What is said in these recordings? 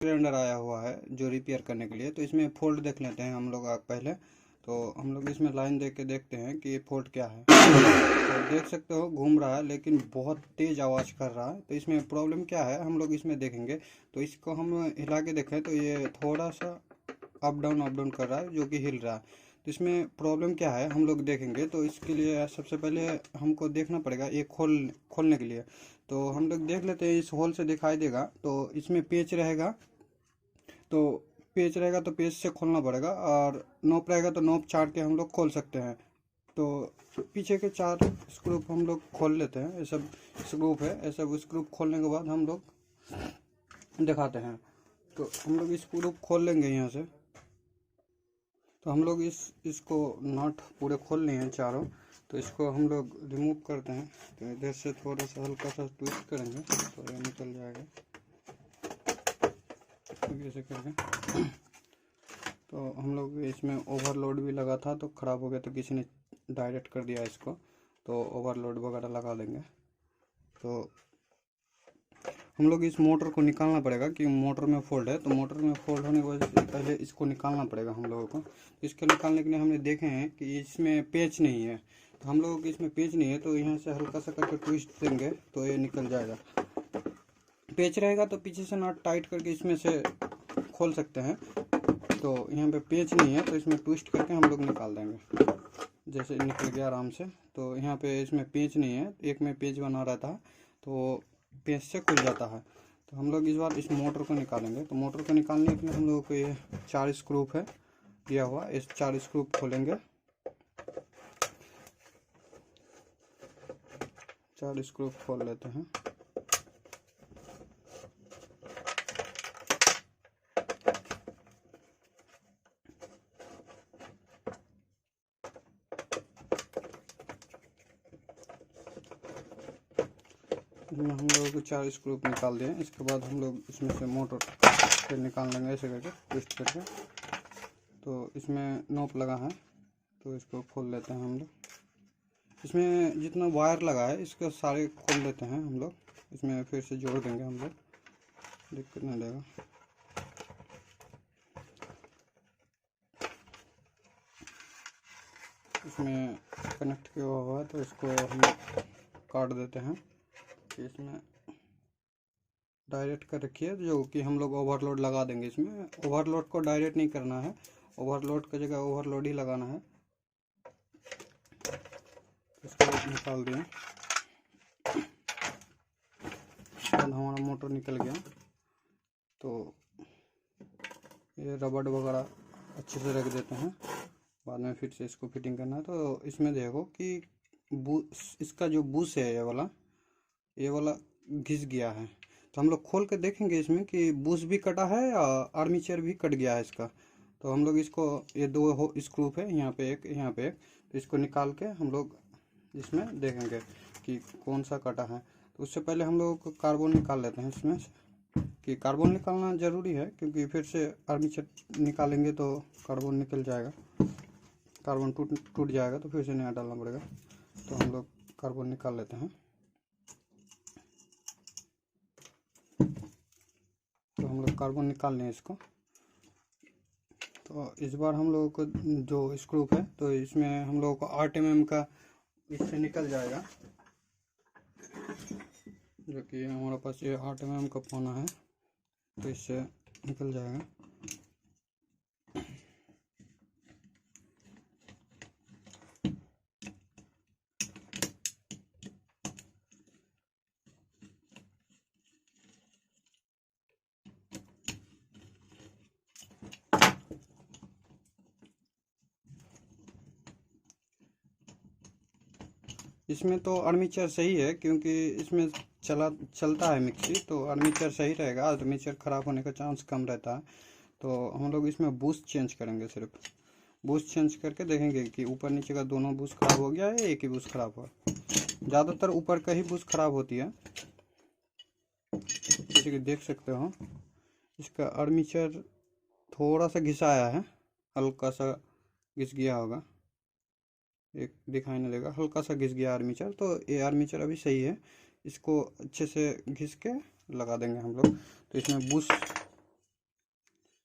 Cylinder आया हुआ है जो रिपेयर करने के लिए। तो इसमें फॉल्ट देख लेते हैं हम लोग पहले। तो हम लोग इसमें लाइन देख के देखते हैं कि ये फॉल्ट क्या है। तो देख सकते हो घूम रहा है लेकिन बहुत तेज़ आवाज़ कर रहा है। तो इसमें प्रॉब्लम क्या है हम लोग इसमें देखेंगे। तो इसको हम हिला के देखें तो ये थोड़ा सा अप डाउन कर रहा है, जो कि हिल रहा है। तो इसमें प्रॉब्लम क्या है हम लोग देखेंगे। तो इसके लिए सबसे पहले हमको देखना पड़ेगा ये खोलने के लिए। तो हम लोग देख लेते हैं, इस होल से दिखाई देगा। तो इसमें पेच रहेगा, तो पेच से खोलना पड़ेगा। और नोप रहेगा तो नोप चाट के हम लोग खोल सकते हैं। तो पीछे के 4 स्क्रू हम लोग खोल लेते हैं। ये सब स्क्रू है, ये सब स्क्रू खोलने के बाद हम लोग दिखाते हैं। तो हम लोग स्क्रू खोल लेंगे यहाँ से। तो हम लोग इसको नट पूरे खोल लिए हैं चारों। तो इसको हम लोग रिमूव करते हैं। तो इधर से थोड़ा सा हल्का सा ट्विस्ट करेंगे तो ये निकल जाएगा ऐसे करके। तो हम लोग इसमें ओवरलोड भी लगा था तो ख़राब हो गया, तो किसी ने डायरेक्ट कर दिया इसको। तो ओवरलोड वगैरह लगा देंगे। तो हम लोग इस मोटर को निकालना पड़ेगा कि मोटर में फॉल्ट है। तो मोटर में फॉल्ट होने की वजह से पहले इसको निकालना पड़ेगा हम लोगों को। इसके निकालने के लिए हमने देखे हैं कि इसमें पेच नहीं है। तो हम लोगों को इसमें पेच नहीं है, तो यहाँ से हल्का सा करके ट्विस्ट देंगे तो ये निकल जाएगा। पेच रहेगा तो पीछे से नट टाइट करके इसमें से खोल सकते हैं। तो यहाँ पे पेच नहीं है तो इसमें ट्विस्ट करके हम लोग निकाल देंगे। जैसे निकल गया आराम से। तो यहाँ पे इसमें पेच नहीं है, एक में पेच बना रहता है तो पेच से खुल जाता है। तो हम लोग इस बार इस मोटर को निकालेंगे। तो मोटर को निकालने के लिए हम लोगों को ये 4 स्क्रू है दिया हुआ, इस 4 स्क्रू खोलेंगे। 4 स्क्रू खोल लेते हैं। इसमें हम लोगों को 4 स्क्रू निकाल दिए। इसके बाद हम लोग इसमें से मोटर फिर निकाल लेंगे ऐसे करके ट्विस्ट करके। तो इसमें नोप लगा है तो इसको खोल लेते हैं हम लोग। इसमें जितना वायर लगा है इसको सारे खोल लेते हैं हम लोग। इसमें फिर से जोड़ देंगे हम लोग, दिक्कत नहीं देगा। इसमें कनेक्ट किया हुआ है तो इसको हम काट देते हैं। इसमें डायरेक्ट कर रखिए जो कि हम लोग ओवरलोड लगा देंगे। इसमें ओवरलोड को डायरेक्ट नहीं करना है, ओवरलोड की जगह ओवरलोड ही लगाना है। इसको निकाल दिए, हमारा मोटर निकल गया। तो ये रबड़ वगैरह अच्छे से रख देते हैं, बाद में फिर से इसको फिटिंग करना है। तो इसमें देखो कि इसका जो बूस है ये वाला घिस गया है। तो हम लोग खोल के देखेंगे इसमें कि बूस भी कटा है और आर्मीचर भी कट गया है इसका। तो हम लोग इसको ये 2 स्क्रू है, यहाँ पे एक यहाँ पे एक। तो इसको निकाल के हम लोग इसमें देखेंगे कि कौन सा कटा है। तो उससे पहले हम लोग कार्बन निकाल लेते हैं इसमें से, कि कार्बन निकालना ज़रूरी है क्योंकि फिर से आर्मीचर निकालेंगे तो कार्बन निकल जाएगा, कार्बन टूट जाएगा तो फिर से नया डालना पड़ेगा। तो हम लोग कार्बन निकाल लेते हैं। तो हम लोग कार्बन निकाल लें इसको। तो इस बार हम लोगों को जो स्क्रू है तो इसमें हम लोगों को 8 mm का इससे निकल जाएगा, जो कि हमारे पास ये 8 mm का पौना है तो इससे निकल जाएगा। इसमें तो आर्मीचर सही है क्योंकि इसमें चलता है मिक्सी, तो आर्मीचर सही रहेगा। आर्मीचर ख़राब होने का चांस कम रहता है। तो हम लोग इसमें बूस्ट चेंज करेंगे, सिर्फ बूस्ट चेंज करके देखेंगे कि ऊपर नीचे का दोनों बूस्ट ख़राब हो गया है, एक ही बूस्ट ख़राब हुआ। ज़्यादातर ऊपर का ही बूस्ट ख़राब होती है, जैसे कि देख सकते हो। इसका आर्मीचर थोड़ा सा घिसाया है, हल्का सा घिस गया होगा, एक दिखाई नहीं देगा, हल्का सा घिस गया आर्मीचर। तो ये आर्मीचर अभी सही है, इसको अच्छे से घिस के लगा देंगे हम लोग। तो इसमें बूस्ट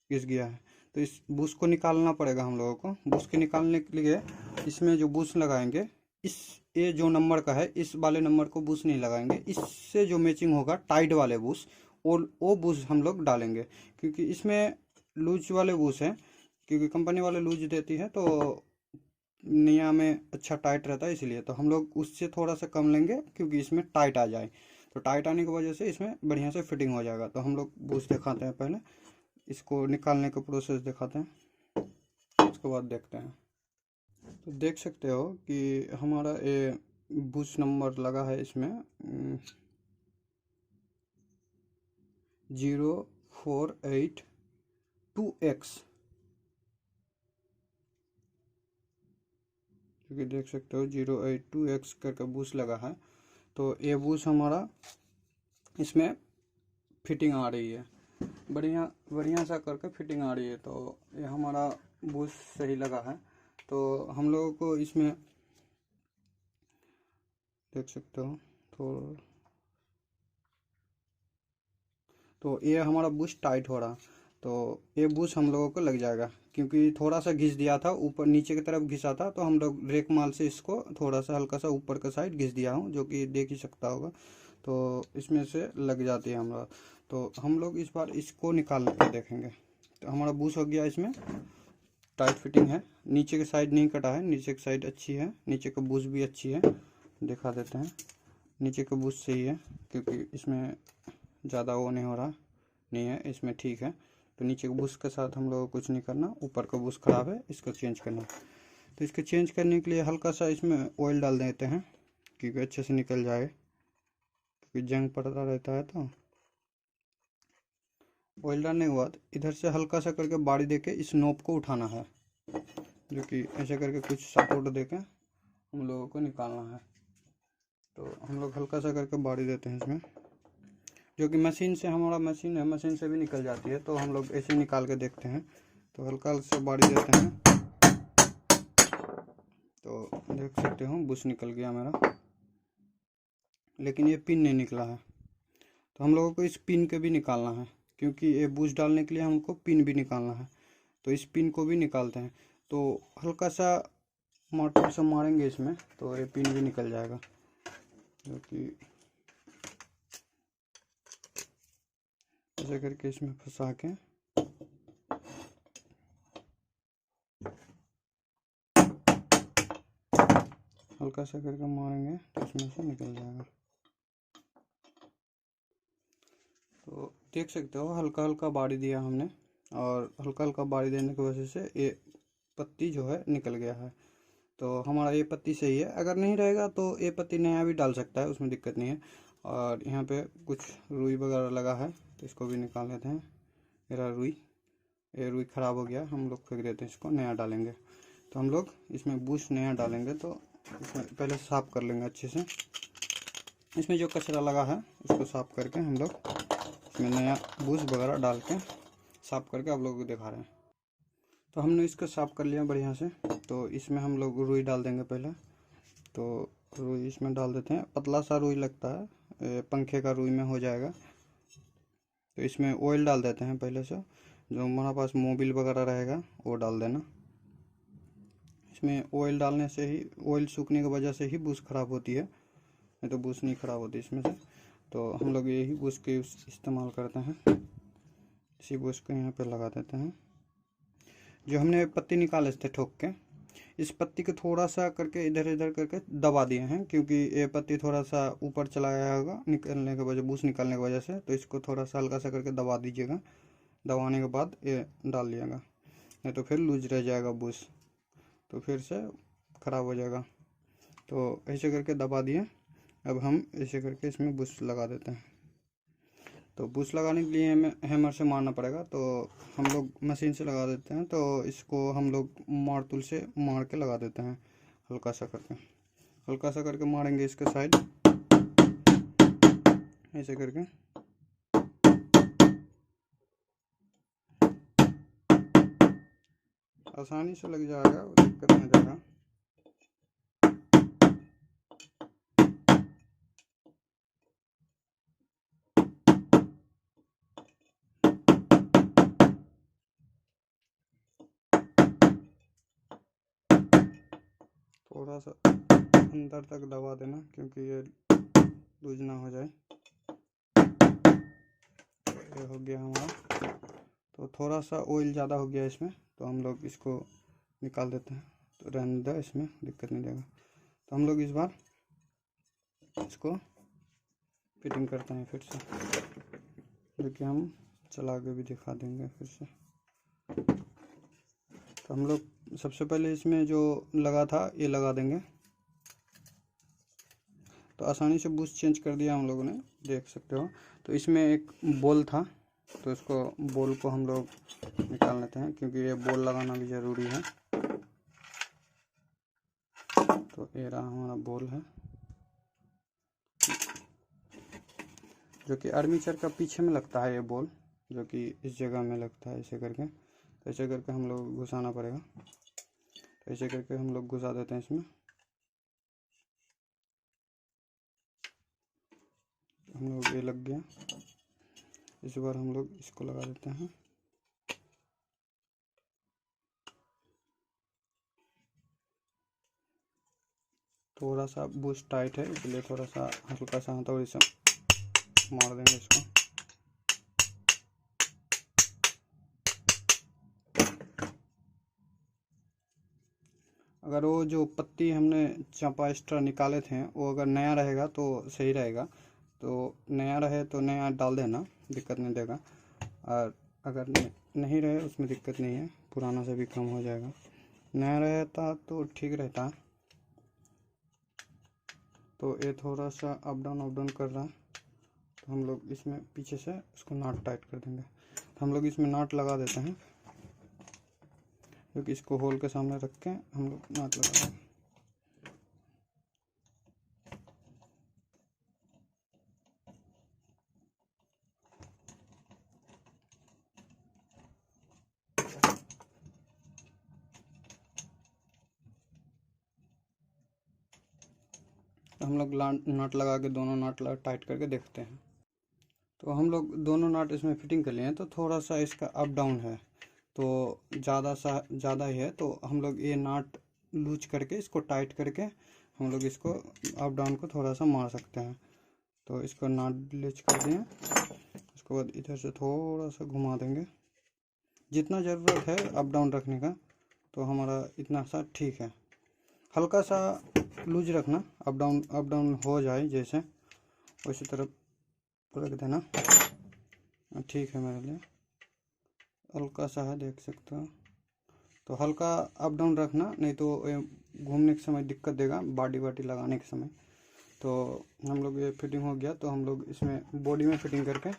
घिस गया है। तो इस बूस को निकालना पड़ेगा हम लोगों को। बूस के निकालने के लिए इसमें जो बूस लगाएंगे, इस ये जो नंबर का है इस वाले नंबर को बूस नहीं लगाएंगे, इससे जो मैचिंग होगा टाइट वाले बूस, और वो बूस हम लोग डालेंगे। क्योंकि इसमें लूज वाले बूस हैं, क्योंकि कंपनी वाले लूज देती है तो निया में अच्छा टाइट रहता है, इसलिए तो हम लोग उससे थोड़ा सा कम लेंगे, क्योंकि इसमें टाइट आ जाए। तो टाइट आने की वजह से इसमें बढ़िया से फिटिंग हो जाएगा। तो हम लोग बूस दिखाते हैं, पहले इसको निकालने का प्रोसेस दिखाते हैं, उसके बाद देखते हैं। तो देख सकते हो कि हमारा ये बूस नंबर लगा है इसमें 0482X, क्योंकि देख सकते हो 082X करके बूस लगा है। तो ये बूस हमारा इसमें फिटिंग आ रही है, बढ़िया बढ़िया सा करके फिटिंग आ रही है। तो ये हमारा बूस सही लगा है। तो हम लोगों को इसमें देख सकते हो तो ये हमारा बूस्ट टाइट हो रहा। तो ये बूस्ट हम लोगों को लग जाएगा, क्योंकि थोड़ा सा घिस दिया था, ऊपर नीचे की तरफ घिसा था, तो हम लोग रेक माल से इसको थोड़ा सा हल्का सा ऊपर का साइड घिस दिया हूँ, जो कि देख ही सकता होगा। तो इसमें से लग जाती है हमारा। तो हम लोग इस बार इसको निकाल के देखेंगे। तो हमारा बूस्ट हो गया, इसमें टाइट फिटिंग है, नीचे की साइड नहीं कटा है, नीचे की साइड अच्छी है, नीचे का बूस्ट भी अच्छी है। दिखा देते हैं, नीचे का बूस्ट सही है, क्योंकि इसमें ज़्यादा वो नहीं हो रहा, नहीं है इसमें, ठीक है। तो नीचे के बुश के साथ हम लोग को कुछ नहीं करना, ऊपर का बुश खराब है, इसको चेंज करना। तो इसको चेंज करने के लिए हल्का सा इसमें ऑयल डाल देते हैं, क्योंकि अच्छे से निकल जाए, क्योंकि जंग पड़ता रहता है। तो ऑयल डालने के बाद इधर से हल्का सा करके बाड़ी देके इस नोब को उठाना है, जो कि ऐसे करके कुछ सपोर्ट देके हम लोगों को निकालना है। तो हम लोग हल्का सा करके बाड़ी देते हैं इसमें, जो कि मशीन से, हमारा मशीन है, मशीन से भी निकल जाती है। तो हम लोग ऐसे निकाल के देखते हैं। तो हल्का सा बाड़ी देते हैं, तो देख सकते हो बुश निकल गया मेरा, लेकिन ये पिन नहीं निकला है। तो हम लोगों को इस पिन के भी निकालना है, क्योंकि ये बुश डालने के लिए हमको पिन भी निकालना है। तो इस पिन को भी निकालते हैं। तो हल्का सा मार्टर से मारेंगे इसमें, तो ये पिन भी निकल जाएगा, जो कि ऐसे करके इसमें फंसा के हल्का सा करके मारेंगे, तो इसमें से निकल जाएगा। तो देख सकते हो हल्का हल्का बाड़ी दिया हमने, और हल्का हल्का बाड़ी देने की वजह से ये पत्ती जो है निकल गया है। तो हमारा ये पत्ती सही है। अगर नहीं रहेगा तो ये पत्ती नया भी डाल सकता है, उसमें दिक्कत नहीं है। और यहाँ पे कुछ रुई वगैरह लगा है, तो इसको भी निकाल लेते हैं। मेरा रुई, ये रुई ख़राब हो गया, हम लोग फेंक देते हैं, इसको नया डालेंगे। तो हम लोग इसमें बूस्ट नया डालेंगे, तो इसमें पहले साफ़ कर लेंगे अच्छे से। इसमें जो कचरा लगा है उसको साफ़ करके हम लोग इसमें नया बूस्ट वगैरह डाल के साफ़ करके आप लोगों को दिखा रहे हैं। तो हमने इसको साफ़ कर लिया बढ़िया से। तो इसमें हम लोग रुई डाल देंगे पहले। तो रुई इसमें डाल देते हैं, पतला सा रुई लगता है, पंखे का रुई में हो जाएगा। तो इसमें ऑयल डाल देते हैं पहले से, जो हमारे पास मोबिल वगैरह रहेगा वो डाल देना। इसमें ऑयल डालने से ही, ऑयल सूखने की वजह से ही बूस ख़राब होती है, नहीं तो बूस नहीं ख़राब होती इसमें से। तो हम लोग यही बूस के इस्तेमाल करते हैं। इसी बूस को यहाँ पे लगा देते हैं। जो हमने पत्ती निकाले थे ठोक के, इस पत्ती को थोड़ा सा करके इधर इधर करके दबा दिए हैं, क्योंकि ये पत्ती थोड़ा सा ऊपर चला गया होगा निकलने के वजह, बूस निकलने की वजह से। तो इसको थोड़ा सा हल्का सा करके दबा दीजिएगा। दबाने के बाद ये डाल लिएगा, नहीं तो फिर लूज रह जाएगा बूस, तो फिर से ख़राब हो जाएगा। तो ऐसे करके दबा दिए। अब हम ऐसे करके इसमें बुश लगा देते हैं। तो बुश लगाने के लिए हमें हैमर से मारना पड़ेगा, तो हम लोग मशीन से लगा देते हैं। तो इसको हम लोग मारतुल से मार के लगा देते हैं, हल्का सा करके, हल्का सा करके मारेंगे इसके साइड, ऐसे करके। आसानी से लग जाएगा, दिक्कत नहीं रहेगा। थोड़ा सा अंदर तक दबा देना क्योंकि ये लूज ना हो जाए। ये हो गया हमारा। तो थोड़ा सा ऑयल ज़्यादा हो गया इसमें, तो हम लोग इसको निकाल देते हैं। तो रहने दो, इसमें दिक्कत नहीं देगा। तो हम लोग इस बार इसको फिटिंग करते हैं फिर से, जो कि हम चला के भी दिखा देंगे फिर से। तो हम लोग सबसे पहले इसमें जो लगा था ये लगा देंगे। तो आसानी से बूस्ट चेंज कर दिया हम लोगों ने, देख सकते हो। तो इसमें एक बॉल था, तो इसको बॉल को हम लोग निकाल लेते हैं क्योंकि ये बॉल लगाना भी ज़रूरी है। तो ये रहा हमारा बॉल है, जो कि आर्मीचर का पीछे में लगता है ये बॉल, जो कि इस जगह में लगता है ऐसे करके। तो ऐसे करके हम लोग घुसाना पड़ेगा। तो ऐसे करके हम लोग घुसा देते हैं इसमें। हम लोग ये लग गया। इस बार हम लोग इसको लगा देते हैं। थोड़ा सा बूस्ट टाइट है, इसलिए थोड़ा सा हल्का सा हथौड़ी से मार देंगे इसको। अगर वो जो पत्ती हमने चापा एक्स्ट्रा निकाले थे वो अगर नया रहेगा तो सही रहेगा। तो नया रहे तो नया डाल देना, दिक्कत नहीं देगा। और अगर नहीं रहे उसमें दिक्कत नहीं है, पुराना से भी कम हो जाएगा। नया रहता तो ठीक रहता। तो ये थोड़ा सा अप डाउन कर रहा है, तो हम लोग इसमें पीछे से इसको नाट टाइट कर देंगे। तो हम लोग इसमें नाट लगा देते हैं, क्योंकि इसको होल के सामने रख के हम लोग नाट लगा देंगे। हम लोग नट लगा के दोनों नट टाइट करके देखते हैं। तो हम लोग दोनों नट इसमें फिटिंग कर लिए हैं। तो थोड़ा सा इसका अप डाउन है, तो ज़्यादा ही है। तो हम लोग ये नट लूज करके इसको टाइट करके हम लोग इसको अप डाउन को थोड़ा सा मार सकते हैं। तो इसको नट लूज कर दिए। उसके बाद इधर से थोड़ा सा घुमा देंगे, जितना ज़रूरत है अप डाउन रखने का। तो हमारा इतना सा ठीक है। हल्का सा लूज रखना, अप डाउन हो जाए जैसे, उसी तरफ रख देना। ठीक है, मेरे लिए हल्का सा है, देख सकते हो। तो हल्का अप डाउन रखना, नहीं तो घूमने के समय दिक्कत देगा, बाडी लगाने के समय। तो हम लोग ये फिटिंग हो गया। तो हम लोग इसमें बॉडी में फिटिंग करके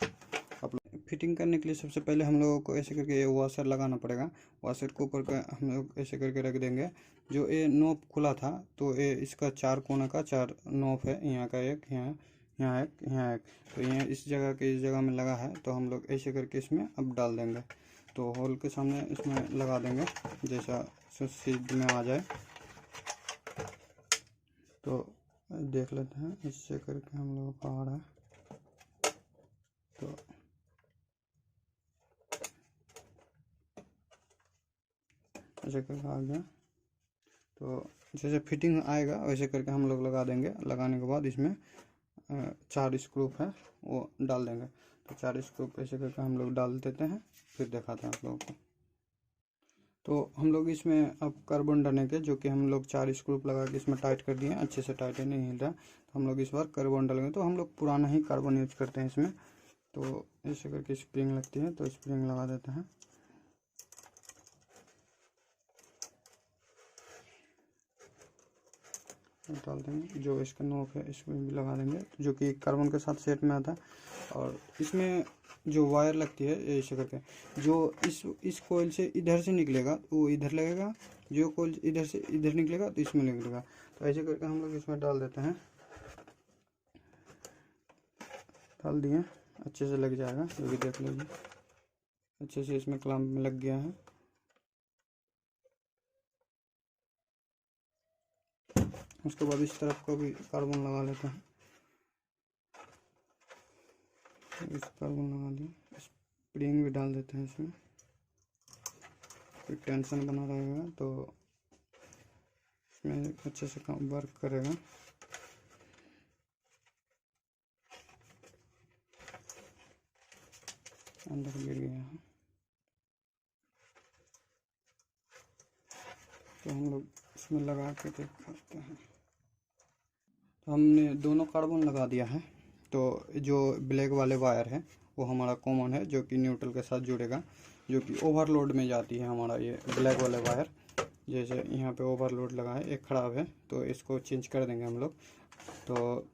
फिटिंग करने के लिए सबसे पहले हम लोगों को ऐसे करके ये वॉशर लगाना पड़ेगा। वॉशर को ऊपर का हम लोग ऐसे करके रख देंगे। जो ये नोब खुला था, तो ये इसका 4 कोना का 4 नोब है। यहाँ का एक, यहाँ एक, यहाँ एक। तो ये इस जगह में लगा है। तो हम लोग ऐसे करके इसमें अब डाल देंगे। तो होल के सामने इसमें लगा देंगे, जैसा सीध में आ जाए। तो देख लेते हैं, इससे करके हम लोग का आ रहा है। तो ऐसे करके आ गया। तो जैसे फिटिंग आएगा वैसे करके हम लोग लगा देंगे। लगाने के बाद इसमें 4 स्क्रू है वो डाल देंगे। तो 4 स्क्रू ऐसे करके हम लोग डाल देते हैं, फिर दिखाते हैं आप लोगों को। तो हम लोग इसमें अब कार्बन डालेंगे, जो कि हम लोग 4 स्क्रू लगा के इसमें टाइट कर दिए। अच्छे से टाइट नहीं हिल रहा, तो हम लोग इस बार कार्बन डालेंगे। तो हम लोग पुराना ही कार्बन यूज करते हैं इसमें। तो ऐसे करके स्प्रिंग लगती है, तो स्प्रिंग लगा देते हैं। डाल देंगे। जो इसका नोक है इसमें भी लगा देंगे, जो कि कार्बन के साथ सेट में आता है। और इसमें जो वायर लगती है ऐसे करके, जो इस कोयल से इधर से निकलेगा वो इधर लगेगा, जो कोयल इधर से इधर निकलेगा तो इसमें निकलेगा। तो ऐसे करके हम लोग इसमें डाल देते हैं। डाल दिए, अच्छे से लग जाएगा, जो कि देख लीजिए अच्छे से इसमें क्लैंप में लग गया है। उसके बाद इस तरफ को भी कार्बन लगा लेते हैं। इस कार्बन लगा दिया, स्प्रिंग भी डाल देते हैं इसमें, कोई टेंशन बना रहेगा तो इसमें अच्छे से काम वर्क करेगा। अंदर गिर गया है तो हम लोग इसमें लगा के दिखाते हैं। तो हमने दोनों कार्बन लगा दिया है। तो जो ब्लैक वाले वायर है वो हमारा कॉमन है, जो कि न्यूट्रल के साथ जुड़ेगा, जो कि ओवरलोड में जाती है हमारा ये ब्लैक वाले वायर। जैसे यहाँ पे ओवरलोड लगा है, एक ख़राब है तो इसको चेंज कर देंगे हम लोग। तो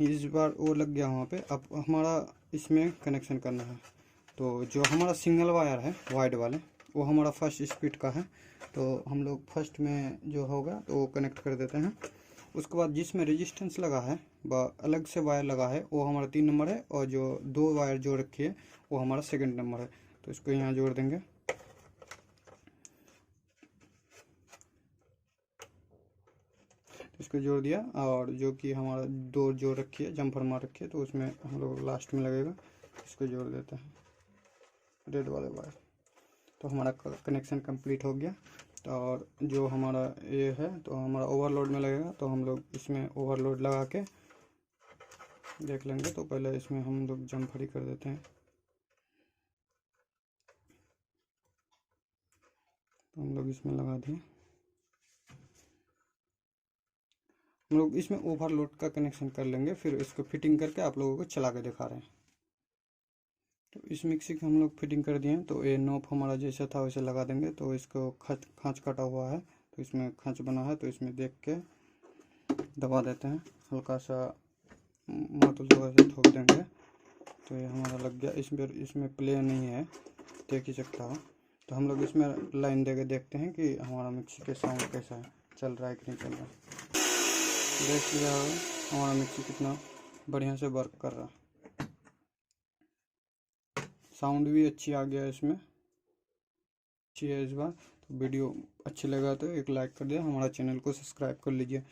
इस बार वो लग गया वहाँ पे, अब हमारा इसमें कनेक्शन करना है। तो जो हमारा सिंगल वायर है वाइड वाले, वो हमारा फर्स्ट स्पीड का है। तो हम लोग फर्स्ट में जो होगा तो वो कनेक्ट कर देते हैं। उसके बाद जिसमें रेजिस्टेंस लगा है व अलग से वायर लगा है वो हमारा 3 नंबर है, और जो 2 वायर जोड़ रखी है वो हमारा सेकंड नंबर है। तो इसको यहाँ जोड़ देंगे। इसको जोड़ दिया, और जो कि हमारा 2 जोड़ रखी है, जम्फर मार रखी है, तो उसमें हम लोग लास्ट में लगेगा। इसको जोड़ देते हैं रेड वाले वायर। तो हमारा कनेक्शन कंप्लीट हो गया। और जो हमारा ये है तो हमारा ओवरलोड में लगेगा, तो हम लोग इसमें ओवरलोड लगा के देख लेंगे। तो पहले इसमें हम लोग जम्फरी कर देते हैं। तो हम लोग इसमें लगा दिए। हम लोग इसमें ओवरलोड का कनेक्शन कर लेंगे, फिर इसको फिटिंग करके आप लोगों को चला के दिखा रहे हैं। तो इस मिक्सी को हम लोग फिटिंग कर दिए हैं। तो ये नॉब हमारा जैसा था वैसे लगा देंगे। तो इसको खाँच कटा हुआ है, तो इसमें खाँच बना है, तो इसमें देख के दबा देते हैं, हल्का सा मातुल से ठोक देंगे। तो ये हमारा लग गया। इसमें प्ले नहीं है, देख ही सकता हो। तो हम लोग इसमें लाइन दे के देखते हैं कि हमारा मिक्सी का साउंड कैसा है, चल रहा है कि नहीं चल रहा है। देख लिया होगा हमारा मिक्सी कितना बढ़िया से वर्क कर रहा है। साउंड भी अच्छी आ गया है, इसमें अच्छी है इस बार। तो वीडियो अच्छी लगा तो एक लाइक कर दिया, हमारा चैनल को सब्सक्राइब कर लीजिए।